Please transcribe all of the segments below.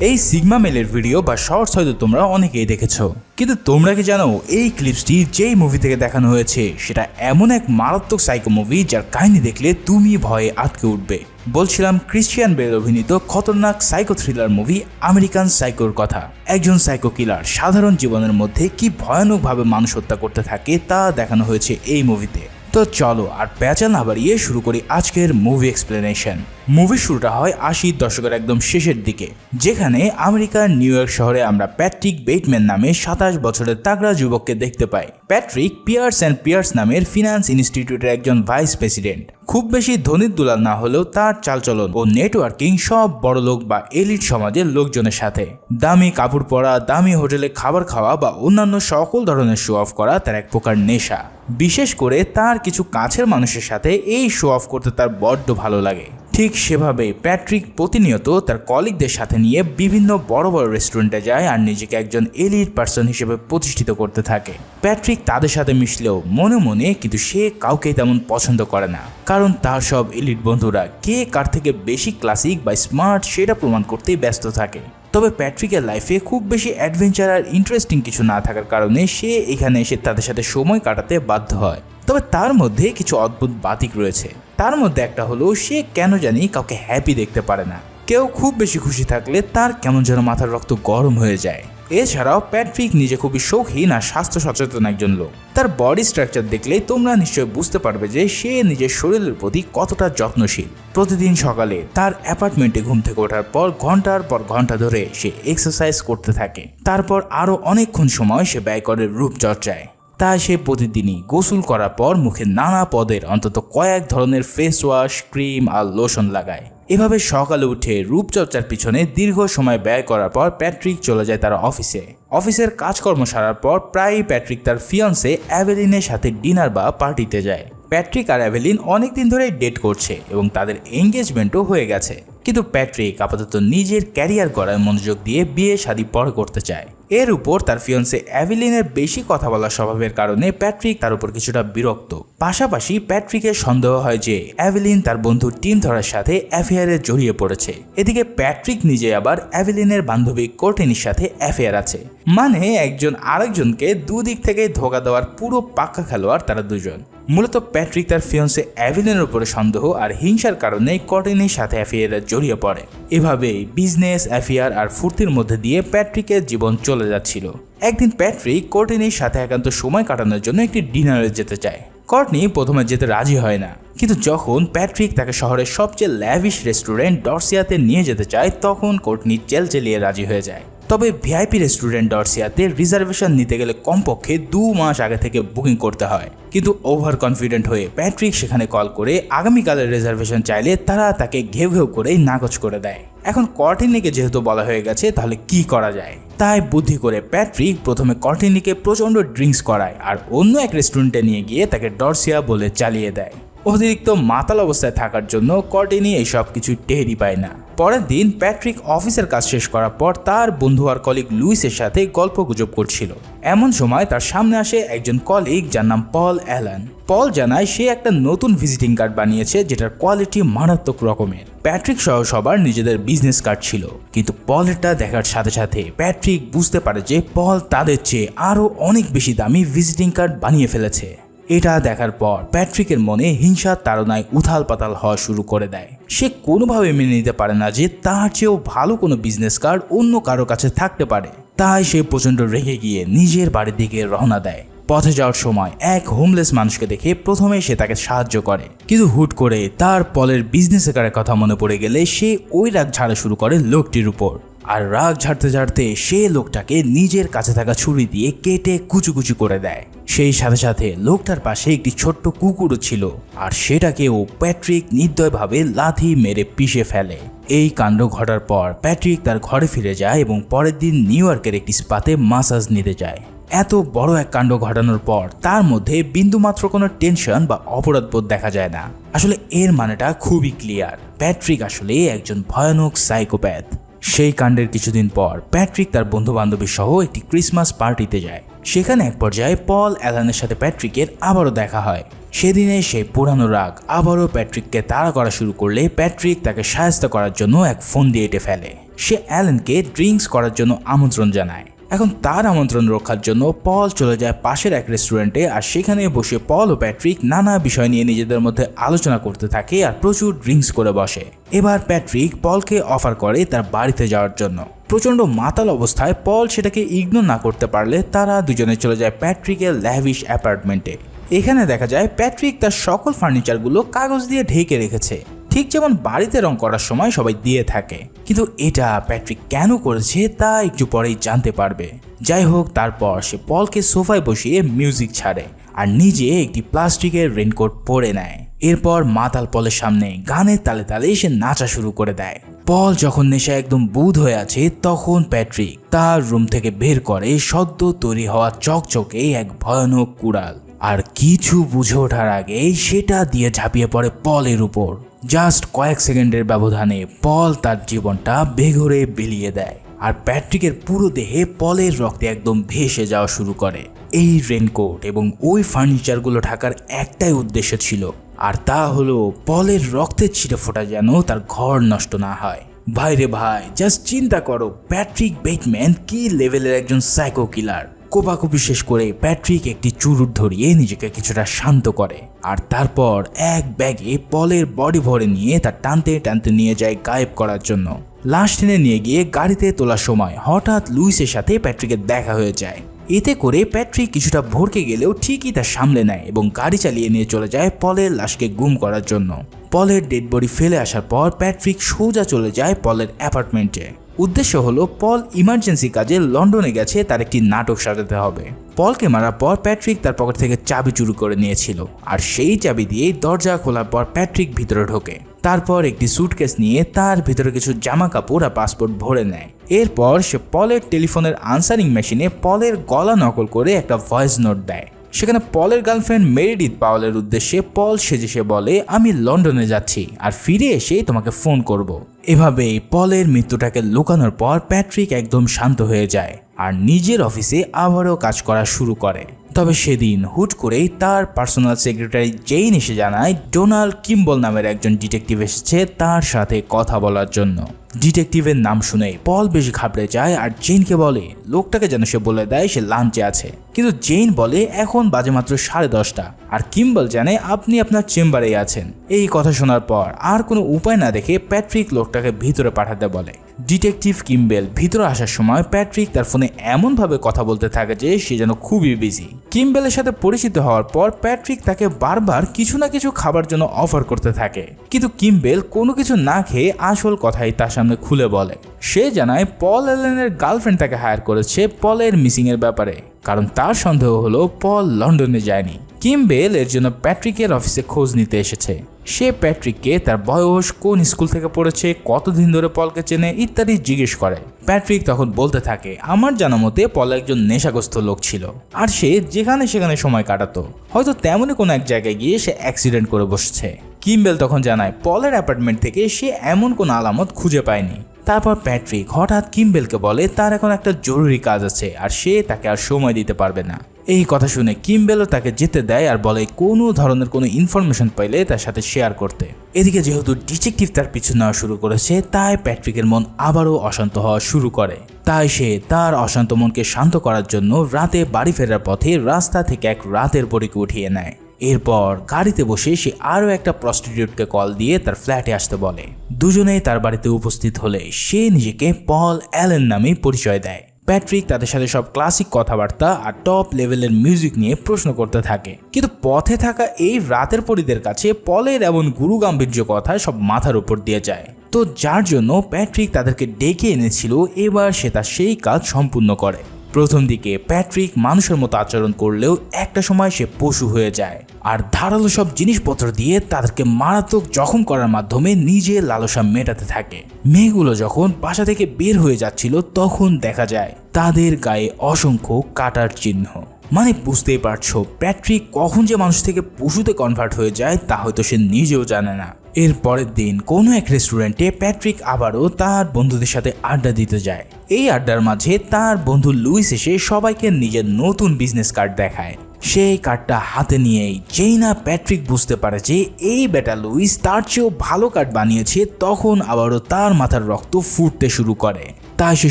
এই sigma মেলের video বা shorts হয়তো তোমরা অনেকেই দেখেছো, কিন্তু তোমরা কি জানো এই ক্লিপসটি যেই মুভি থেকে দেখানো হয়েছে সেটা এমন এক মারাত্মক সাইকো মুভি যার কাহিনী দেখলে তুমি ভয়ে আটকে উঠবে। বলছিলাম ক্রিশ্চিয়ান বেল অভিনীত খতরনাক সাইকো থ্রিলার মুভি আমেরিকান সাইকোর কথা। একজন সাইকো কিলার সাধারণ জীবনের মধ্যে কি ভয়ানকভাবে মানুষ হত্যা করতে থাকে তা দেখানো হয়েছে এই মুভিতে। তো চলো আর প্যাচাল না বাড়িয়ে শুরু করি আজকের মুভি এক্সপ্লেনেশন। মুভির শুরুটা হয় 80 দশকের একদম শেষের দিকে, যেখানে আমেরিকার নিউ ইয়র্ক শহরে আমরা প্যাট্রিক বেটম্যান নামে 27 বছরের তাগড়া যুবককে দেখতে পাই। প্যাট্রিক পিয়ার্স অ্যান্ড পিয়ার্স নামের ফিনান্স ইনস্টিটিউটের একজন ভাইস প্রেসিডেন্ট। খুব বেশি ধনীর দুলাল না হলেও তার চালচলন ও নেটওয়ার্কিং সব বড়লোক বা এলিট সমাজের লোকজনের সাথে। দামি কাপড় পরা, দামি হোটেলে খাবার খাওয়া বা অন্যান্য সকল ধরনের শো অফ করা তার এক প্রকার নেশা। বিশেষ করে তার কিছু কাছের মানুষের সাথে এই শো অফ করতে তার বড্ড ভালো লাগে। ঠিক সেভাবে প্যাট্রিক প্রতিনিয়ত তার কলিগদের সাথে নিয়ে বিভিন্ন বড় বড় রেস্টুরেন্টে যায় আর নিজেকে একজন এলিট পার্সন হিসেবে প্রতিষ্ঠিত করতে থাকে। প্যাট্রিক তাদের সাথে মিশলেও মনে মনে কিন্তু সে কাউকেই তেমন পছন্দ করে না, কারণ তার সব এলিট বন্ধুরা কে কার থেকে বেশি ক্লাসিক বা স্মার্ট সেটা প্রমাণ করতেই ব্যস্ত থাকে। তবে প্যাট্রিকের লাইফে খুব বেশি অ্যাডভেঞ্চার আর ইন্টারেস্টিং কিছু না থাকার কারণে সে এখানে এসে তাদের সাথে সময় কাটাতে বাধ্য হয়। তবে তার মধ্যে কিছু অদ্ভুত বাতিক রয়েছে। তার মধ্যে একটা হলো সে কেন জানি কাউকে হ্যাপি দেখতে পারে না। কেউ খুব বেশি খুশি থাকলে তার কেমন যেন মাথার রক্ত গরম হয়ে যায়। এছাড়াও প্যাট্রিক নিজে খুবই শৌখিন আর স্বাস্থ্য সচেতন একজন লোক। তার বডি স্ট্রাকচার দেখলেই তোমরা নিশ্চয়ই বুঝতে পারবে যে সে নিজের শরীরের প্রতি কতটা যত্নশীল। প্রতিদিন সকালে তার অ্যাপার্টমেন্টে ঘুম থেকে ওঠার পর ঘন্টার পর ঘন্টা ধরে সে এক্সারসাইজ করতে থাকে। তারপর আরও অনেকক্ষণ সময় সে ব্যয় করে রূপচর্চায়। তাই সে প্রতিদিনই গোসল করার পর মুখে নানা পদের অন্তত কয়েক ধরনের ফেস ওয়াশ, ক্রিম আর লোশন লাগায়। এভাবে সকালে উঠে রূপচর্চার পিছনে দীর্ঘ সময় ব্যয় করার পর প্যাট্রিক চলে যায় তার অফিসে। অফিসের কাজকর্ম সারার পর প্রায়ই প্যাট্রিক তার ফিয়ন্সে অ্যাভেলিনের সাথে ডিনার বা পার্টিতে যায়। প্যাট্রিক আর অ্যাভেলিন অনেকদিন ধরেই ডেট করছে এবং তাদের এঙ্গেজমেন্টও হয়ে গেছে, কিন্তু প্যাট্রিক আপাতত নিজের ক্যারিয়ার গড়ায় মনোযোগ দিয়ে বিয়ে শাদী পরে করতে চায়। এর উপর তার ফিয়ন্সে অ্যাভেলিনের বেশি কথা বলার স্বভাবের কারণে প্যাট্রিক তার উপর কিছুটা বিরক্ত। পাশাপাশি প্যাট্রিকের সন্দেহ হয় যে অ্যাভেলিন তার বন্ধু টিম থরার সাথে অ্যাফেয়ারে জড়িয়ে পড়েছে। এদিকে প্যাট্রিক নিজে আবার অ্যাভেলিনের বান্ধবী কোর্টেনির সাথে অ্যাফেয়ার আছে। মানে একজন আরেকজনকে দুদিক থেকে ধোঁকা দেওয়ার পুরো পাক্কা খেলোয়াড় তারা দুজন। মূলত প্যাট্রিক তার ফিয়ন্সে অ্যাভেলিনের উপরে সন্দেহ আর হিংসার কারণে কোর্টেনির সাথে অ্যাফেয়ারে জড়িয়ে পড়ে। এভাবেই বিজনেস, অ্যাফেয়ার আর ফুর্তির মধ্যে দিয়ে প্যাট্রিকের জীবন চলে যাচ্ছিল। একদিন প্যাট্রিক কোর্টেনির সাথে একান্ত সময় কাটানোর জন্য একটি ডিনারে যেতে চায়। কর্টনি প্রথমে যেতে রাজি হয় না, কিন্তু যখন প্যাট্রিক তাকে শহরের সবচেয়ে ল্যাভিশ রেস্টুরেন্ট ডরসিয়াতে নিয়ে যেতে চায় তখন কর্টনি চেলিয়ে রাজি হয়ে যায়। তবে ভিআইপি রেস্টুরেন্ট ডরসিয়াতে রিজার্ভেশন নিতে গেলে কমপক্ষে 2 মাস আগে থেকে বুকিং করতে হয়। কিন্তু ওভার কনফিডেন্ট হয়ে প্যাট্রিক সেখানে কল করে আগামীকালের রিজার্ভেশন চাইলে তারা তাকে ঘেউ ঘেউ করেই নাকচ করে দেয়। এখন কর্টিনিকে যেহেতু বলা হয়ে গেছে তাহলে কি করা যায়, তাই বুদ্ধি করে প্যাট্রিক প্রথমে কর্টিনিকে প্রচণ্ড ড্রিঙ্কস করায় আর অন্য এক রেস্টুরেন্টে নিয়ে গিয়ে তাকে ডরসিয়া বলে চালিয়ে দেয়। অতিরিক্ত মাতাল অবস্থায় থাকার জন্য কর্টিনি এই সব কিছু টেরই পায় না। পরের দিন প্যাট্রিক অফিসের কাজ শেষ করার পর তার বন্ধু আর কলিগ লুইসের সাথে গল্প গুজব করছিল। এমন সময় তার সামনে আসে একজন কলিগ যার নাম পল অ্যালান। পল জানায় সে একটা নতুন ভিজিটিং কার্ড বানিয়েছে যেটার কোয়ালিটি মারাত্মক রকমের। প্যাট্রিক সহ সবার নিজেদের বিজনেস কার্ড ছিল, কিন্তু পলেরটা দেখার সাথে সাথে প্যাট্রিক বুঝতে পারে যে পল তাদের চেয়ে আরও অনেক বেশি দামি ভিজিটিং কার্ড বানিয়ে ফেলেছে। এটা দেখার পর প্যাট্রিকের মনে হিংসার তাড়নায় উথাল পাতাল হওয়া শুরু করে দেয়। সে কোনোভাবে মেনে নিতে পারে না যে তার চেয়েও ভালো কোনো বিজনেস কার্ড অন্য কারো কাছে থাকতে পারে। তাই সে প্রচণ্ড রেগে গিয়ে নিজের বাড়ির দিকে রওনা দেয়। পথে যাওয়ার সময় এক হোমলেস মানুষকে দেখে প্রথমে সে তাকে সাহায্য করে, কিন্তু হুট করে তার পলের বিজনেস কার্ডের কথা মনে পড়ে গেলে সে ওই রাগ ঝাড়া শুরু করে লোকটির উপর। আর রাগ ঝাড়তে ঝাড়তে সে লোকটাকে নিজের কাছে থাকা ছুরি দিয়ে কেটে কুচি করে দেয়। সেই সাথে সাথে লোকটার পাশে একটি ছোট্ট কুকুরও ছিল, আর সেটাকেও প্যাট্রিক নির্দয়ভাবে লাথি মেরে পিষে ফেলে। এই কাণ্ড ঘটার পর প্যাট্রিক তার ঘরে ফিরে যায় এবং পরের দিন নিউ ইয়র্কের একটি স্পাতে মাসাজ নিতে যায়। এত বড় এক কাণ্ড ঘটানোর পর তার মধ্যে বিন্দুমাত্র কোনো টেনশন বা অপরাধবোধ দেখা যায় না। আসলে এর মানেটা খুবই ক্লিয়ার, প্যাট্রিক আসলে একজন ভয়ানক সাইকোপ্যাথ। সেই কাণ্ডের কিছুদিন পর প্যাট্রিক তার বন্ধু বান্ধবী সহ একটি ক্রিসমাস পার্টিতে যায়। সেখানে এক পর্যায়ে পল অ্যালানের সাথে প্যাট্রিকের আবারও দেখা হয়। সেদিনে সেই পুরানো রাগ আবারও প্যাট্রিককে তাড়া করা শুরু করলে প্যাট্রিক তাকে সাহায্য করার জন্য এক ফোন দিয়ে এঁটে ফেলে। সে অ্যালানকে ড্রিঙ্কস করার জন্য আমন্ত্রণ জানায়। এখন তার আমন্ত্রণ রক্ষার জন্য পল চলে যায় পাশের এক রেস্টুরেন্টে, আর সেখানে বসে পল ও প্যাট্রিক নানা বিষয় নিয়ে নিজেদের মধ্যে আলোচনা করতে থাকে আর প্রচুর ড্রিঙ্কস করে বসে। এবার প্যাট্রিক পলকে অফার করে তার বাড়িতে যাওয়ার জন্য। প্রচণ্ড মাতাল অবস্থায় পল সেটাকে ইগনোর না করতে পারলে তারা দুজনে চলে যায় প্যাট্রিকের ল্যাভিশ অ্যাপার্টমেন্টে। এখানে দেখা যায় প্যাট্রিক তার সকল ফার্নিচারগুলো কাগজ দিয়ে ঢেকে রেখেছে, ঠিক যেমন বাড়িতে রং করার সময় সবাই দিয়ে থাকে। কিন্তু এটা প্যাট্রিক কেন করেছে তা একটু পরেই জানতে পারবে। যাই হোক, তারপর সে পলকে সোফায় বসিয়ে মিউজিক ছাড়ে আর নিজে একটি প্লাস্টিকের রেনকোট পরে নেয়। এরপর মাতাল পলের সামনে গানের তালে তালে সে নাচা শুরু করে দেয়। পল যখন নেশা একদম বুঁদ হয়ে আছে তখন প্যাট্রিক তার রুম থেকে বের করে সদ্য তৈরি হওয়া চকচকে এক ভয়ানক কুড়াল, আর কিছু বুঝে ওঠার আগে সেটা দিয়ে ঝাঁপিয়ে পড়ে পলের উপর। জাস্ট কয়েক সেকেন্ডের ব্যবধানে পল তার জীবনটা বেঘরে বিলিয়ে দেয়, আর প্যাট্রিকের পুরো দেহে পলের রক্তে একদম ভেসে যাওয়া শুরু করে। এই রেনকোট এবং ওই ফার্নিচারগুলো ঢাকার একটাই উদ্দেশ্য ছিল, আর তা হলো পলের রক্তের ছিটে ফোঁটা যেন তার ঘর নষ্ট না হয়। ভাইরে ভাই, জাস্ট চিন্তা করো প্যাট্রিক বেটম্যান কি লেভেলের একজন সাইকো কিলার। কোপাকুপি শেষ করে প্যাট্রিক একটি চুরুট ধরিয়ে নিজেকে কিছুটা শান্ত করে, আর তারপর এক ব্যাগে পলের বডি ভরে নিয়ে তার টানতে টানতে নিয়ে যায় গায়েব করার জন্য। লাশ টেনে নিয়ে গিয়ে গাড়িতে তোলার সময় হঠাৎ লুইসের সাথে প্যাট্রিকের দেখা হয়ে যায়। এতে করে প্যাট্রিক কিছুটা ভরকে গেলেও ঠিকই তা সামলে নেয় এবং গাড়ি চালিয়ে নিয়ে চলে যায় পলের লাশকে গুম করার জন্য। পলের ডেড বডি ফেলে আসার পর প্যাট্রিক সোজা চলে যায় পলের অ্যাপার্টমেন্টে। উদ্দেশ্য হলো পল ইমার্জেন্সি কাজে লন্ডনে গেছে, তার একটি নাটক সাজাতে হবে। পলকে মারার পর প্যাট্রিক তার পকেট থেকে চাবি চুরি করে নিয়েছিল, আর সেই চাবি দিয়েই দরজা খোলার পর প্যাট্রিক ভিতরে ঢোকে। তারপর একটি সুটকেস নিয়ে তার ভিতরে কিছু জামা কাপড় আর পাসপোর্ট ভরে নেয়। এরপর সে পলের টেলিফোনের আনসারিং মেশিনে পলের গলা নকল করে একটা ভয়েস নোট দেয়। সেখানে পলের গার্লফ্রেন্ড মেরিডিথ পাওয়েলের উদ্দেশ্যে পল সেজে বলে, আমি লন্ডনে যাচ্ছি আর ফিরে এসে তোমাকে ফোন করব। এভাবেই পলের মৃত্যুটাকে লুকানোর পর প্যাট্রিক একদম শান্ত হয়ে যায় আর নিজের অফিসে আবারও কাজ করা শুরু করে। তবে সেদিন হুট করেই তার পার্সোনাল সেক্রেটারি জেইন এসে জানায় ডোনাল্ড কিম্বল নামের একজন ডিটেকটিভ এসেছে তার সাথে কথা বলার জন্য। ডিটেকটিভের নাম শুনেই পল বেশ ঘাবড়ে যায় আর জেইনকে বলে লোকটাকে যেন সে বলে দেয় সে লাঞ্চে আছে। কিন্তু জেইন বলে এখন বাজে মাত্র 10:30, আর কিম্বল জানে আপনি আপনার চেম্বারেই আছেন। এই কথা শোনার পর আর কোনো উপায় না দেখে প্যাট্রিক লোকটাকে ভিতরে পাঠাতে বলে। ডিটেকটিভ কিম্বেল ভিতরে আসার সময় প্যাট্রিক তার ফোনে এমনভাবে কথা বলতে থাকে যে সে যেন খুবই বিজি। কিম্বেলের সাথে পরিচিত হওয়ার পর প্যাট্রিক তাকে বারবার কিছু না কিছু খাবার জন্য অফার করতে থাকে, কিন্তু কিম্বেল কোনো কিছু না খেয়ে আসল কথাই তার সামনে খুলে বলে। সে জানায় পল অ্যালেনের গার্লফ্রেন্ড তাকে হায়ার করেছে পলের মিসিং এর ব্যাপারে, কারণ তার সন্দেহ হলো পল লন্ডনে যায়নি। কিম্বেল এর জন্য প্যাট্রিকের অফিসে খোঁজ নিতে এসেছে। সে প্যাট্রিককে তার বয়স, কোন স্কুল থেকে পড়েছে, কতদিন ধরে পলকে চেনে ইত্যাদি জিজ্ঞেস করে। প্যাট্রিক তখন বলতে থাকে আমার জানা মতে পল একজন নেশাগ্রস্ত লোক ছিল, আর সে যেখানে সেখানে সময় কাটাতো। হয়তো তেমনই কোনো এক জায়গায় গিয়ে সে অ্যাক্সিডেন্ট করে বসছে। কিম্বেল তখন জানায় পলের অ্যাপার্টমেন্ট থেকে সে এমন কোনো আলামত খুঁজে পায়নি। তারপর প্যাট্রিক হঠাৎ কিম্বেলকে বলে তার এখন একটা জরুরি কাজ আছে আর সে তাকে আর সময় দিতে পারবে না। এই কথা শুনে কিম্বেলও তাকে যেতে দেয় আর বলে কোনো ধরনের কোনো ইনফরমেশন পাইলে তার সাথে শেয়ার করতে। এদিকে যেহেতু ডিটেকটিভ তার পিছু নেওয়া শুরু করেছে, তাই প্যাট্রিকের মন আবারও অশান্ত হওয়া শুরু করে। তাই সে তার অশান্ত মনকে শান্ত করার জন্য রাতে বাড়ি ফেরার পথে রাস্তা থেকে এক রাতের পরীকে উঠিয়ে নেয়। এরপর গাড়িতে বসে সে আরও একটা প্রস্টিটিউটকে কল দিয়ে তার ফ্ল্যাটে আসতে বলে। দুজনেই তার বাড়িতে উপস্থিত হলে সে নিজেকে পল অ্যালেন নামে পরিচয় দেয়। প্যাট্রিক তাদের সাথে সব ক্লাসিক কথাবার্তা আর টপ লেভেলের মিউজিক নিয়ে প্রশ্ন করতে থাকে, কিন্তু পথে থাকা এই রাতের পরীদের কাছে পলের এমন গুরু গাম্ভীর্য কথা সব মাথার উপর দিয়ে যায়। তো যার জন্য প্যাট্রিক তাদেরকে ডেকে এনেছিল, এবার সে তার সেই কাজ সম্পূর্ণ করে। প্রথম দিকে প্যাট্রিক মানুষের মতো আচরণ করলেও একটা সময় সে পশু হয়ে যায় আর ধারালো সব জিনিসপত্র দিয়ে তাদেরকে মারাত্মক জখম করার মাধ্যমে নিজের লালসা মেটাতে থাকে। মেয়েগুলো যখন বাসা থেকে বের হয়ে যাচ্ছিল তখন দেখা যায় তাদের গায়ে অসংখ্য কাটার চিহ্ন। মানে বুঝতেই পারছো প্যাট্রিক কখন যে মানুষ থেকে পশুতে কনভার্ট হয়ে যায় তা হয়তো সে নিজেও জানে না। এর পরের দিন কোনো এক রেস্টুরেন্টে প্যাট্রিক আবারও তার বন্ধুদের সাথে আড্ডা দিতে যায়। এই আড্ডার মাঝে তার বন্ধু লুইস এসে সবাইকে নিজের নতুন বিজনেস কার্ড দেখায়। সেই কার্ডটা হাতে নিয়েই যেই না প্যাট্রিক বুঝতে পারে যে এই বেটা লুইস তার চেয়েও ভালো কার্ড বানিয়েছে, তখন আবারও তার মাথার রক্ত ফুটতে শুরু করে। তাই সে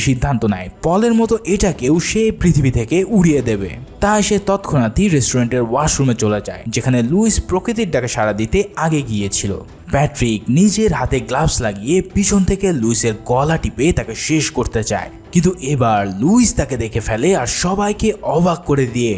সিদ্ধান্ত নেয় পলের মতো এটাকেও সে পৃথিবী থেকে উড়িয়ে দেবে। তাই সে তৎক্ষণাৎই রেস্টুরেন্টের ওয়াশরুমে চলে যায়, যেখানে লুইস প্রকৃতির ডাকে সাড়া দিতে আগে গিয়েছিল। প্যাট্রিক নিজের হাতে গ্লাভস লাগিয়ে পিছন থেকে লুইসের গলা টিপে তাকে শেষ করতে চায়, কিন্তু এবার লুইস তাকে দেখে ফেলে আর সবাইকে অবাক করে দিয়ে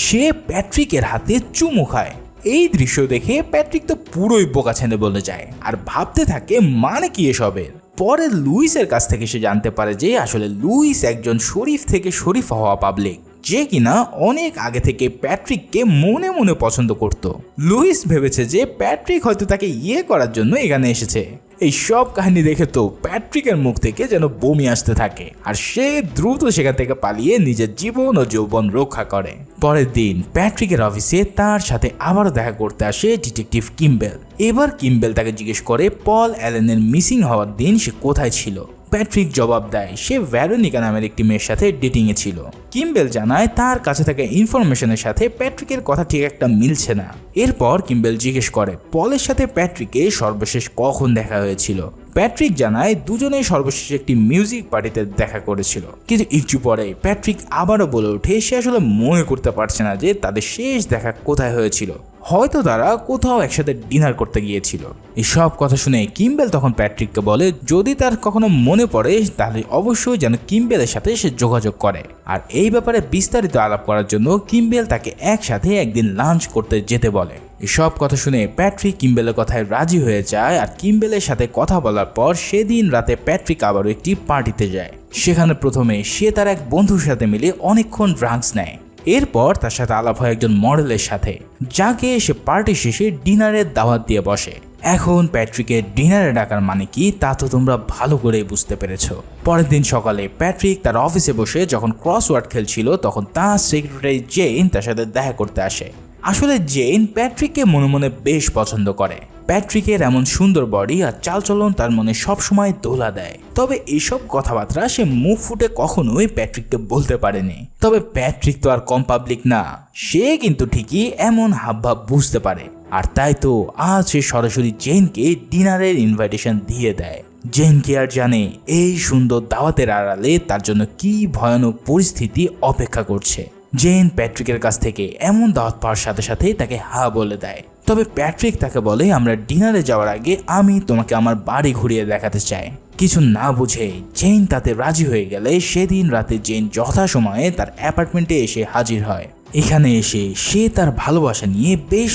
সে প্যাট্রিকের হাতে চুমু খায়। এই দৃশ্য দেখে প্যাট্রিক তো পুরোই বোকাছেনে বলে যায় আর ভাবতে থাকে মানে কি এসবের। পরে লুইসের কাছ থেকে সে জানতে পারে যে আসলে লুইস একজন শরীফ থেকে শরীফ হওয়া পাবলিক, যে কিনা অনেক আগে থেকে প্যাট্রিককে মনে মনে পছন্দ করত। লুইস ভেবেছে যে প্যাট্রিক হয়তো তাকে ইয়ে করার জন্য এখানে এসেছে। এই সব কাহিনী দেখে তো প্যাট্রিকের মুখ থেকে যেন বমি আসতে থাকে আর সে দ্রুত সেখান থেকে পালিয়ে নিজের জীবন ও যৌবন রক্ষা করে। পরের দিন প্যাট্রিকের অফিসে তার সাথে আবারও দেখা করতে আসে ডিটেকটিভ কিম্বেল। এবার কিম্বেল তাকে জিজ্ঞেস করে পল অ্যালেনের মিসিং হওয়ার দিন সে কোথায় ছিল। প্যাট্রিক জবাব দেয় সে ভ্যারোনিকা নামের একটি মেয়ের সাথে ডেটিংয়ে ছিল। কিম্বেল জানায় তার কাছে থাকা ইনফরমেশনের সাথে প্যাট্রিকের কথা ঠিক একটা মিলছে না। এরপর কিম্বেল জিজ্ঞেস করে পলের সাথে প্যাট্রিকের সর্বশেষ কখন দেখা হয়েছিল। প্যাট্রিক জানায় দুজনেই সর্বশেষ একটি মিউজিক পার্টিতে দেখা করেছিল, কিন্তু একটু পরে প্যাট্রিক আবারও বলে ওঠে সে আসলে মনে করতে পারছে না যে তাদের শেষ দেখা কোথায় হয়েছিল। হয়তো তারা কোথাও একসাথে ডিনার করতে গিয়েছিল। এই সব কথা শুনে কিম্বেল তখন প্যাট্রিককে বলে যদি তার কখনো মনে পড়ে তাহলে অবশ্যই যেন কিম্বেলের সাথে সে যোগাযোগ করে। আর এই ব্যাপারে বিস্তারিত আলাপ করার জন্য কিম্বেল তাকে একসাথে একদিন লাঞ্চ করতে যেতে বলে। এসব কথা শুনে প্যাট্রিক কিম্বেলের কথায় রাজি হয়ে যায় আর কিম্বেলের সাথে কথা বলার পর সেদিন রাতে প্যাট্রিক আবারও একটি পার্টিতে যায়। সেখানে প্রথমে সে তার এক বন্ধুর সাথে মিলে অনেকক্ষণ ড্রাগস নেয়। এরপর তার সাথে আলাপ হয় একজন মডেলের সাথে, যাকে সে পার্টি শেষে ডিনারের দাওয়াত দিয়ে বসে। এখন প্যাট্রিকের ডিনারে ডাকার মানে কি তা তো তোমরা ভালো করেই বুঝতে পেরেছ। পরের দিন সকালে প্যাট্রিক তার অফিসে বসে যখন ক্রসওয়ার্ড খেলছিল তখন তার সেক্রেটারি জেইন তার সাথে দেখা করতে আসে। আসলে জেইন প্যাট্রিককে মনে মনে বেশ পছন্দ করে। প্যাট্রিকের এমন সুন্দর বডি আর চালচলন তার মনে সবসময় দোলা দেয়। তবে এইসব কথাবার্তা সে মুখ ফুটে কখনোই প্যাট্রিককে বলতে পারেনি। তবে প্যাট্রিক তো আর কম পাবলিক না, সে কিন্তু ঠিকই এমন হাবভাব বুঝতে পারে। আর তাই তো আজ সে সরাসরি জেইনকে ডিনারের ইনভাইটেশন দিয়ে দেয়। জেইন কি আর জানে এই সুন্দর দাওয়াতের আড়ালে তার জন্য কি ভয়ানক পরিস্থিতি অপেক্ষা করছে। জেইন প্যাট্রিকের কাছ থেকে এমন দাওয়াত পাওয়ার সাথে সাথে তাকে হা বলে দেয়। তবে প্যাট্রিক তাকে বলে আমরা ডিনারে যাওয়ার আগে আমি তোমাকে আমার বাড়ি ঘুরিয়ে দেখাতে চাই। কিছু না বুঝে জেইন তাতে রাজি হয়ে গেলে সেদিন রাতে জেইন যথাসময়ে তার অ্যাপার্টমেন্টে এসে হাজির হয়। এখানে এসে সে তার ভালোবাসা নিয়ে বেশ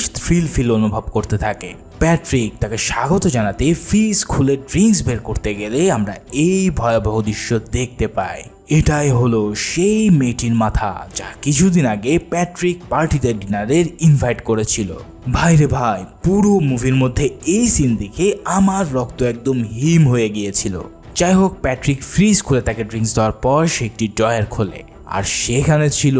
ফিল অনুভব করতে থাকে। প্যাট্রিক তাকে স্বাগত জানাতে ফ্রিজ খুলে ড্রিঙ্কস বের করতে গেলে আমরা এই ভয়াবহ দৃশ্য দেখতে পাই। এটাই হলো সেই মেয়েটির মাথা যা কিছুদিন আগে প্যাট্রিক পার্টিতে ডিনারের ইনভাইট করেছিল। ভাইরে ভাই, পুরো মুভির মধ্যে এই সিন দেখে আমার রক্ত একদম হিম হয়ে গিয়েছিল। যাই হোক, প্যাট্রিক ফ্রিজ খুলে তাকে ড্রিঙ্কস দেওয়ার পর সে একটি ড্রয়ার খোলে আর সেখানে ছিল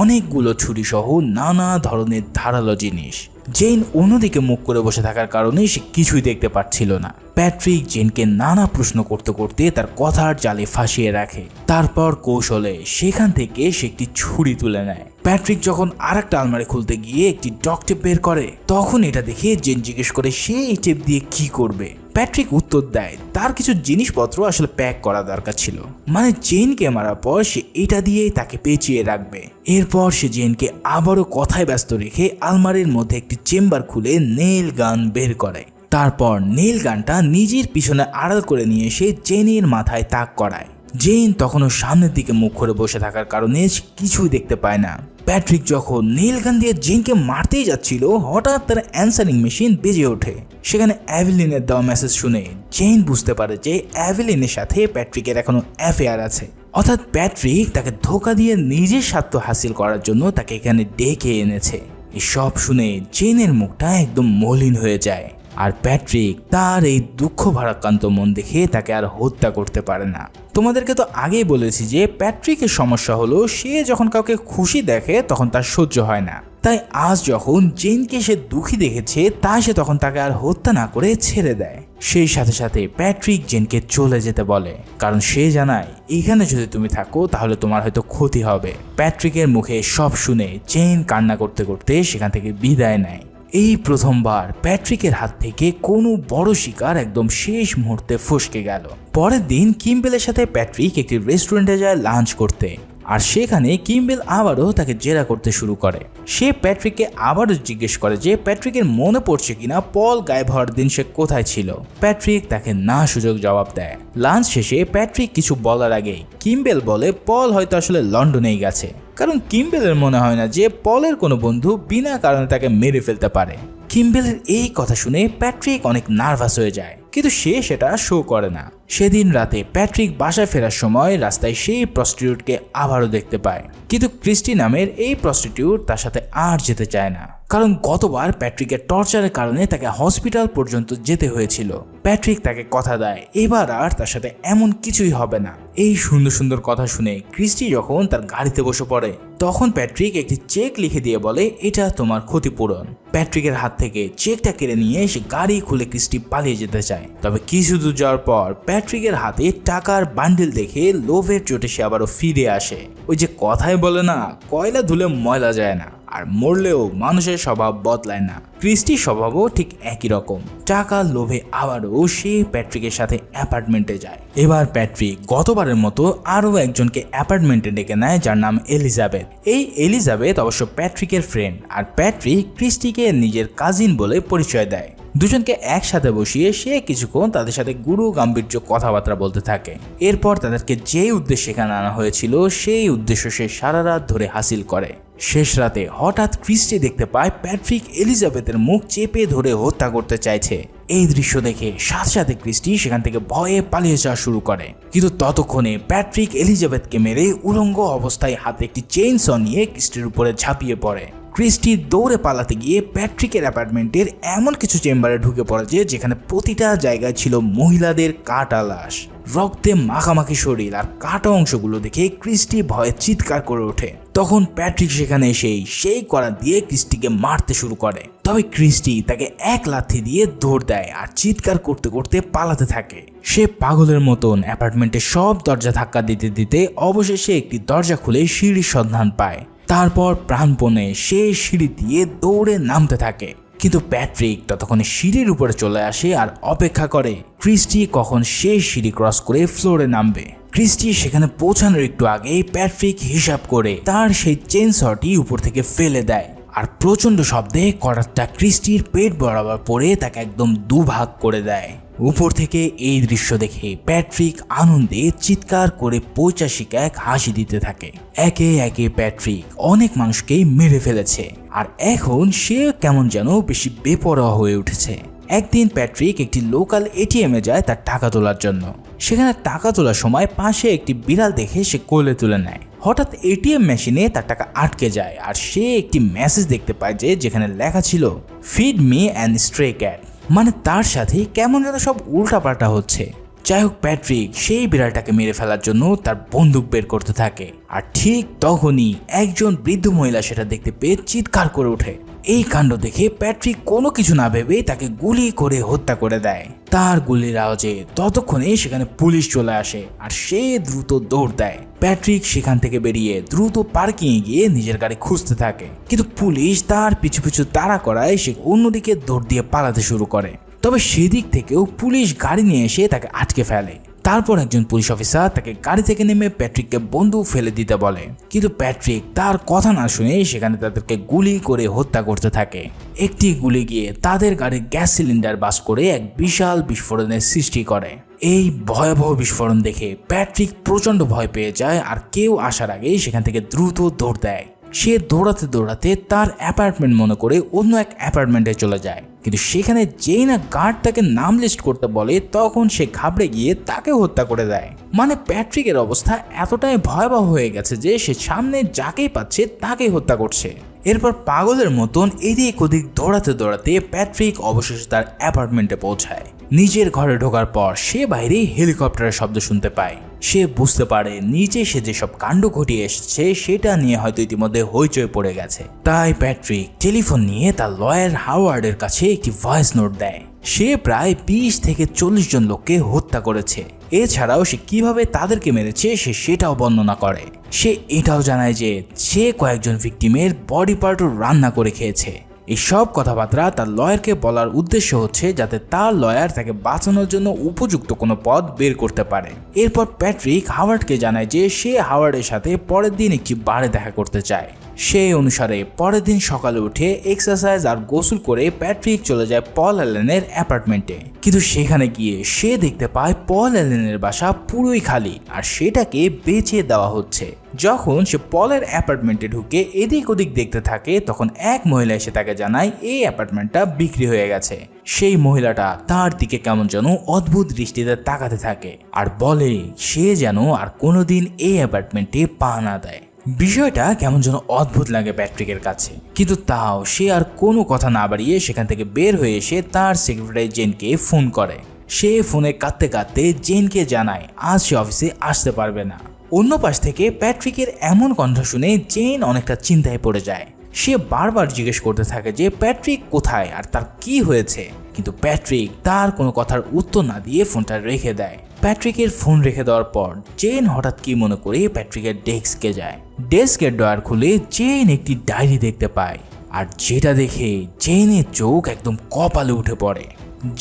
অনেকগুলো ছুরি সহ নানা ধরনের ধারালো জিনিস। জেইন অন্যদিকে মুখ করে বসে থাকার কারণে সে কিছুই দেখতে পাচ্ছিল না। প্যাট্রিক জেইনকে নানা প্রশ্ন করতে করতে তার কথার জালে ফাঁসিয়ে রাখে। তারপর কৌশলে সেখান থেকে সে একটি ছুরি তুলে নেয়। প্যাট্রিক যখন আরেকটা আলমারি খুলতে গিয়ে একটি ডক টেপ বের করে, তখন এটা দেখে জেইন জিজ্ঞেস করে সে এই টেপ দিয়ে কি করবে। প্যাট্রিক উত্তর দেয় তার কিছু জিনিসপত্র আসলে প্যাক করা দরকার ছিল, মানে জেইনকে মারার পর সে এটা দিয়েই তাকে পেঁচিয়ে রাখবে। এরপর সে জেইনকে আবারও কথায় ব্যস্ত রেখে আলমারির মধ্যে একটি চেম্বার খুলে নেইল গান বের করে। তারপর নেইল গানটা নিজের পিছনে আড়াল করে নিয়ে এসে জেইনের মাথায় তাক করায়। জেইন তখনও সামনের দিকে মুখ করে বসে থাকার কারণে কিছুই দেখতে পায় না। প্যাট্রিক যখন নেইল গান দিয়ে জেইনকে মারতেই যাচ্ছিল, হঠাৎ তার অ্যান্সারিং মেশিন বেজে ওঠে। সেখানে অ্যাভেলিনের দেওয়া মেসেজ শুনে জেইন বুঝতে পারে যে অ্যাভেলিনের সাথে প্যাট্রিকের এখনো অ্যাফেয়ার আছে। অর্থাৎ প্যাট্রিক তাকে ধোঁকা দিয়ে নিজের স্বার্থ হাসিল করার জন্য তাকে এখানে ডেকে এনেছে। এই সব শুনে জেইনের মুখটা একদম মলিন হয়ে যায়। আর প্যাট্রিক তার এই দুঃখ ভারাক্রান্ত মন দেখে তাকে আর হত্যা করতে পারে না। তোমাদেরকে তো আগেই বলেছি যে প্যাট্রিকের সমস্যা হলো সে যখন কাউকে খুশি দেখে তখন তার সহ্য হয় না। তাই আজ যখন জেনকে সে দুঃখী দেখেছে তাই সে তখন তাকে আর হত্যা না করে ছেড়ে দেয়। সেই সাথে সাথে প্যাট্রিক জেনকে চলে যেতে বলে, কারণ সে জানায় এখানে যদি তুমি থাকো তাহলে তোমার হয়তো ক্ষতি হবে। প্যাট্রিকের মুখে সব শুনে জেন কান্না করতে করতে সেখান থেকে বিদায় নেয়। এই প্রথমবার প্যাট্রিকের হাত থেকে কোনো বড় শিকার একদম শেষ মুহূর্তে ফসকে গেল। পরের দিন কিম্বেলের সাথে প্যাট্রিক একটি রেস্টুরেন্টে যায় লাঞ্চ করতে, আর সেখানে কিম্বেল আবারও তাকে জেরা করতে শুরু করে। সে প্যাট্রিককে আবারও জিজ্ঞেস করে যে প্যাট্রিকের মনে পড়ছে কিনা পল গায়েব হওয়ার দিন সে কোথায় ছিল। প্যাট্রিক তাকে না সুযোগ জবাব দেয়। লাঞ্চ শেষে প্যাট্রিক কিছু বলার আগেই কিম্বেল বলে পল হয়তো আসলে লন্ডনেই গেছে, কারণ কিম্বেলের মনে হয় না যে পলের কোনো বন্ধু বিনা কারণে তাকে মেরে ফেলতে পারে। কিম্বেলের এই কথা শুনে প্যাট্রিক অনেক নার্ভাস হয়ে যায়, কিন্তু সে সেটা শো করে না। সেদিন রাতে প্যাট্রিক বাসায় ফেরার সময় রাস্তায় সেই প্রস্টিটিউটকে আবারও দেখতে পায়, কিন্তু ক্রিস্টি নামের এই প্রস্টিটিউট তার সাথে আর যেতে চায় না, কারণ গতবার প্যাট্রিকের টর্চারের কারণে তাকে হসপিটাল পর্যন্ত যেতে হয়েছিল। প্যাট্রিক তাকে কথা দেয় এবার আর তার সাথে এমন কিছুই হবে না। এই সুন্দর সুন্দর কথা শুনে ক্রিস্টি যখন তার গাড়িতে বসে পড়ে তখন প্যাট্রিক একটি চেক লিখে দিয়ে বলে এটা তোমার ক্ষতিপূরণ। প্যাট্রিকের হাত থেকে চেকটা কেড়ে নিয়ে সে গাড়ি খুলে ক্রিস্টি পালিয়ে যেতে চায়। তবে কিছু দূর যাওয়ার পর প্যাট্রিকের হাতে টাকার বান্ডিল দেখে লোভের চোটে সে আবারও ফিরে আসে। ওই যে কথাই বলে না, কয়লা ধুলে ময়লা যায় না, আর মরলেও মানুষের স্বভাব বদলায় না। ক্রিস্টির স্বভাবও ঠিক একই রকম। টাকার লোভে আবারও সে প্যাট্রিকের সাথে অ্যাপার্টমেন্টে যায়। এবার প্যাট্রিক গতবারের মতো আরও একজনকে অ্যাপার্টমেন্টে ডেকে নেয়, যার নাম এলিজাবেথ। এই এলিজাবেথ অবশ্য প্যাট্রিকের ফ্রেন্ড, আর প্যাট্রিক ক্রিস্টিকে নিজের কাজিন বলে পরিচয় দেয়। দুজনকে একসাথে বসিয়ে সে কিছুক্ষণ তাদের সাথে গুরু গাম্ভীর্য কথাবার্তা বলতে থাকে। এরপর তাদেরকে যে উদ্দেশ্যে এখানে আনা হয়েছিল সেই উদ্দেশ্য সে সারা রাত ধরে হাসিল করে। শেষ রাতে হঠাৎ ক্রিস্টি দেখতে পায় প্যাট্রিক এলিজাবেথের মুখ চেপে ধরে হত্যা করতে চাইছে। এই দৃশ্য দেখে সাথে সাথে ক্রিস্টি সেখান থেকে ভয়ে পালিয়ে যাওয়া শুরু করে, কিন্তু ততক্ষণে প্যাট্রিক এলিজাবেথকে মেরে উলঙ্গ অবস্থায় হাতে একটি চেইনস নিয়ে ক্রিস্টির উপরে ঝাঁপিয়ে পড়ে। ক্রিস্টি দৌড়ে পালাতে গিয়ে প্যাট্রিকের অ্যাপার্টমেন্টের এমন কিছু চেম্বারে ঢুকে পড়ে যেখানে প্রতিটা জায়গায় ছিল মহিলাদের কাটা লাশ, রক্তে মাখামাখি শরীর, আর কাটা অংশগুলো দেখে ক্রিস্টি ভয়ে চিৎকার করে ওঠে। তখন প্যাট্রিক সেখানে এসেই সেই কড়া দিয়ে ক্রিস্টিকে মারতে শুরু করে। তবে ক্রিস্টি তাকে এক লাথি দিয়ে দৌড় দেয় আর চিৎকার করতে করতে পালাতে থাকে। সে পাগলের মতন অ্যাপার্টমেন্টের সব দরজা ধাক্কা দিতে দিতে অবশেষে একটি দরজা খুলে সিঁড়ির সন্ধান পায়। তারপর প্রাণপণে সে সিঁড়ি দিয়ে দৌড়ে নামতে থাকে, কিন্তু প্যাট্রিক ততক্ষণে সিঁড়ির উপরে চলে আসে আর অপেক্ষা করে ক্রিস্টি কখন সেই সিঁড়ি ক্রস করে ফ্লোরে নামবে। ক্রিস্টি সেখানে পৌঁছানোর একটু আগেই প্যাট্রিক হিসাব করে তার সেই চেইনসটি উপর থেকে ফেলে দেয়, আর প্রচন্ড শব্দে করাতটা ক্রিস্টির পেট বরাবর পড়ে তাকে একদম দুভাগ করে দেয়। উপর থেকে এই দৃশ্য দেখে প্যাট্রিক আনন্দে চিৎকার করে পৈশাচিক এক হাসি দিতে থাকে। একে একে প্যাট্রিক অনেক মানুষকেই মেরে ফেলেছে, আর এখন সে কেমন যেন বেশি বেপরোয়া হয়ে উঠেছে। একদিন প্যাট্রিক একটি লোকাল এটিএমে যায় তার টাকা তোলার জন্য। সেখানে টাকা তোলার সময় পাশে একটি বিড়াল দেখে সে কোলে তুলে নেয়। হঠাৎ এটিএম মেশিনে তার টাকা আটকে যায়, আর সে একটি মেসেজ দেখতে পায় যেখানে লেখা ছিল ফিড মি অ্যান্ড স্ট্রে ক্যাট, মানে তার সাথে কেমন যেন সব উল্টাপাল্টা হচ্ছে। যাই হোক, প্যাট্রিক সেই বিড়ালটাকে মেরে ফেলার জন্য তার বন্দুক বের করতে থাকে, আর ঠিক তখনই একজন বৃদ্ধ মহিলা সেটা দেখতে পেয়ে চিৎকার করে ওঠে। এই কাণ্ড দেখে প্যাট্রিক কোনো কিছু না ভেবে তাকে গুলি করে হত্যা করে দেয়। তার গুলির আওয়াজে ততক্ষণে সেখানে পুলিশ চলে আসে, আর সে দ্রুত দৌড় দেয়। প্যাট্রিক সেখান থেকে বেরিয়ে দ্রুত পার্কিংয়ে গিয়ে নিজের গাড়ি খুঁজতে থাকে, কিন্তু পুলিশ তার পিছু পিছু তাড়া করায় সে অন্যদিকে দৌড় দিয়ে পালাতে শুরু করে। তবে সেদিক থেকেও পুলিশ গাড়ি নিয়ে এসে তাকে আটকে ফেলে। তারপর একজন পুলিশ অফিসার তাকে গাড়ি থেকে নেমে প্যাট্রিককে বন্দুক ফেলে দিতে বলে, কিন্তু প্যাট্রিক তার কথা না শুনে সেখানে তাদেরকে গুলি করে হত্যা করতে থাকে। একটি গুলি গিয়ে তাদের গাড়ির গ্যাস সিলিন্ডার বাস করে এক বিশাল বিস্ফোরণের সৃষ্টি করে। এই ভয়াবহ বিস্ফোরণ দেখে প্যাট্রিক প্রচন্ড ভয় পেয়ে যায়, আর কেউ আসার আগেই সেখান থেকে দ্রুত দৌড় দেয়। সে দৌড়াতে দৌড়াতে তার অ্যাপার্টমেন্ট মনে করে অন্য এক অ্যাপার্টমেন্টে চলে যায়, কিন্তু সেখানে যেই না গার্ড তাকে নাম লিস্ট করতে বলে তখন সে ঘাবড়ে গিয়ে তাকে হত্যা করে দেয়। মানে প্যাট্রিকের অবস্থা এতটাই ভয়াবহ হয়ে গেছে যে সে সামনে যাকেই পাচ্ছে তাকেই হত্যা করছে। এরপর পাগলের মতন এদিক ওদিক দৌড়াতে দৌড়াতে প্যাট্রিক অবশেষে তার অ্যাপার্টমেন্টে পৌঁছায়। নিজের ঘরে ঢোকার পর সে বাইরে হেলিকপ্টারের শব্দ শুনতে পায়। সে বুঝতে পারে নিচে সে যেসব কাণ্ড ঘটিয়ে এসেছে সেটা নিয়ে হয়তো ইতিমধ্যে হইচই পড়ে গেছে। তাই প্যাট্রিক টেলিফোন নিয়ে তার লয়ার হাওয়ার্ডের কাছে একটি ভয়েস নোট দেয়। সে প্রায় 20 থেকে 40 জন লোককে হত্যা করেছে। এছাড়াও সে কিভাবে তাদেরকে মেরেছে সেটাও বর্ণনা করে। সে এটাও জানায় যে সে কয়েকজন ভিকটিমের বডি পার্টও রান্না করে খেয়েছে। এই সব কথাবার্তা তার লয়ারকে বলার উদ্দেশ্য হচ্ছে যাতে তার লয়ার তাকে বাঁচানোর জন্য উপযুক্ত কোনো পথ বের করতে পারে। এরপর প্যাট্রিক হাওয়ার্ডকে জানায় যে সে হাওয়ার্ডের সাথে পরের দিন একটি বারে দেখা করতে চায়। সেই অনুসারে পরের দিন সকালে উঠে এক্সারসাইজ আর গোসল করে প্যাট্রিক চলে যায় পল অ্যালেনের অ্যাপার্টমেন্টে। কিন্তু সেখানে গিয়ে সে দেখতে পায় পল অ্যালেনের বাসা পুরোই খালি আর সেটাকে বেচে দেওয়া হচ্ছে। যখন সে পলের অ্যাপার্টমেন্টে ঢুকে এদিক ওদিক দেখতে থাকে তখন এক মহিলা এসে তাকে জানায় এই অ্যাপার্টমেন্টটা বিক্রি হয়ে গেছে। সেই মহিলাটা তার দিকে কেমন যেন অদ্ভুত দৃষ্টিতে তাকাতে থাকে আর বলে সে যেন আর কোনোদিন এই অ্যাপার্টমেন্টে পা না দেয়। বিষয়টা কেমন যেন অদ্ভুত লাগে প্যাট্রিকের কাছে, কিন্তু তাও সে আর কোনো কথা না বাড়িয়ে সেখান থেকে বের হয়ে এসে তার সেক্রেটারি জেনকে ফোন করে। সে ফোনে কাঁদতে কাঁদতে জেনকে জানায় আজ সে অফিসে আসতে পারবে না। অন্য পাশ থেকে প্যাট্রিকের এমন কণ্ঠ শুনে জেন অনেকটা চিন্তায় পড়ে যায়। সে বারবার জিজ্ঞেস করতে থাকে যে প্যাট্রিক কোথায় আর তার কি হয়েছে, কিন্তু প্যাট্রিক তার কোনো কথার উত্তর না দিয়ে ফোনটা রেখে দেয়। প্যাট্রিকের ফোন রেখে দেওয়ার পর জেন হঠাৎ কি মনে করে প্যাট্রিকের ডেস্কে যায়। ডেস্কের ড্রয়ার খুলে জেন একটি ডায়েরি দেখতে পায় আর যেটা দেখে জেনের চোখ একদম কপালে উঠে পড়ে।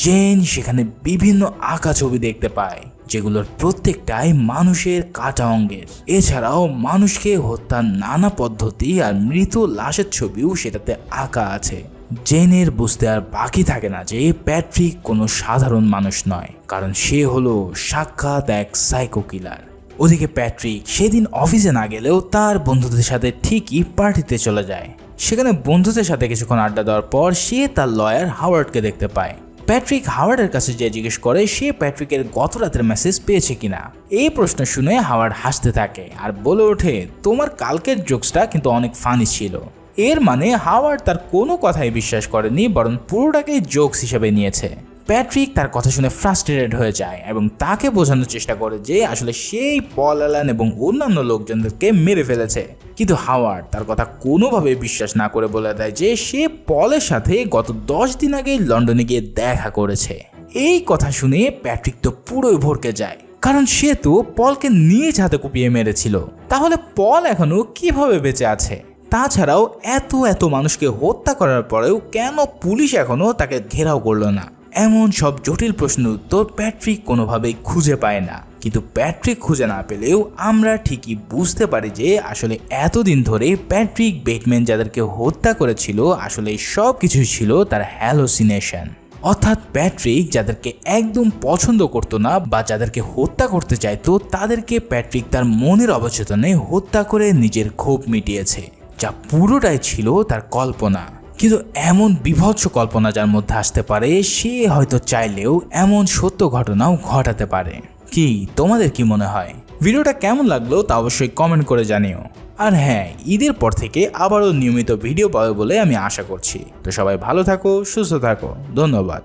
জেন সেখানে বিভিন্ন আঁকা ছবি দেখতে পায় যেগুলোর প্রত্যেকটাই মানুষের কাটা অঙ্গের। এছাড়াও মানুষকে হত্যার নানা পদ্ধতি আর মৃত লাশের ছবিও সেটাতে আঁকা আছে। জেনের বুঝতে আর বাকি থাকে না যে প্যাট্রিক কোনো সাধারণ মানুষ নয়, কারণ সে হলো সাক্ষাৎ এক সাইকো কিলার। ওদিকে প্যাট্রিক সেদিন অফিসে না গেলেও তার বন্ধুদের সাথে ঠিকই পার্টিতে চলে যায়। সেখানে বন্ধুদের সাথে কিছুক্ষণ আড্ডা দেওয়ার পর সে তার লয়ার হাওয়ার্ডকে দেখতে পায়। প্যাট্রিক হাওয়ার্ডের কাছে যে জিজ্ঞেস করে সে প্যাট্রিকের গত রাতের মেসেজ পেয়েছে কিনা। এই প্রশ্ন শুনে হাওয়ার্ড হাসতে থাকে আর বলে ওঠে তোমার কালকের জোকসটা কিন্তু অনেক ফানি ছিল। এর মানে হাওয়ার্ড তার কোনো কথাই বিশ্বাস করেনি, বরং পুরোটাকেই জোকস হিসেবে নিয়েছে। প্যাট্রিক তার কথা শুনে ফ্রাস্ট্রেটেড হয়ে যায় এবং তাকে বোঝানোর চেষ্টা করে যে আসলে সেই পল অ্যালেন এবং অন্যান্য লোকজনদেরকে মেরে ফেলেছে। কিন্তু হাওয়ার্ড তার কথা কোনোভাবে বিশ্বাস না করে বলে দেয় যে সে পলের সাথে গত 10 দিন আগে লন্ডনে গিয়ে দেখা করেছে। এই কথা শুনে প্যাট্রিক তো পুরোই ভরকে যায়, কারণ সে তো পলকে নিজ হাতে কুপিয়ে মেরেছিল। তাহলে পল এখনো কিভাবে বেঁচে আছে? তাছাড়াও এত মানুষকে হত্যা করার পরেও কেন পুলিশ এখনো তাকে ঘেরাও করলো না? এমন সব জটিল প্রশ্নের উত্তর প্যাট্রিক কোনোভাবেই খুঁজে পায় না। কিন্তু প্যাট্রিক খুঁজে না পেলেও আমরা ঠিকই বুঝতে পারি যে আসলে এতদিন ধরে প্যাট্রিক বেটম্যান যাদেরকে হত্যা করেছিল আসলে সব কিছুই ছিল তার হ্যালোসিনেশন। অর্থাৎ প্যাট্রিক যাদেরকে একদম পছন্দ করতো না বা যাদেরকে হত্যা করতে চাইতো তাদেরকে প্যাট্রিক তার মনের অবচেতনে হত্যা করে নিজের ক্ষোভ মিটিয়েছে, যা পুরোটাই ছিল তার কল্পনা। কিন্তু এমন বিভৎস কল্পনা যার মধ্যে আসতে পারে সে হয়তো চাইলেও এমন সত্য ঘটনাও ঘটাতে পারে। কি তোমাদের কি মনে হয়? ভিডিওটা কেমন লাগলো তা অবশ্যই কমেন্ট করে জানিও। আর হ্যাঁ, ঈদের পর থেকে আবারও নিয়মিত ভিডিও পাবে বলে আমি আশা করছি। তো সবাই ভালো থাকো, সুস্থ থাকো, ধন্যবাদ।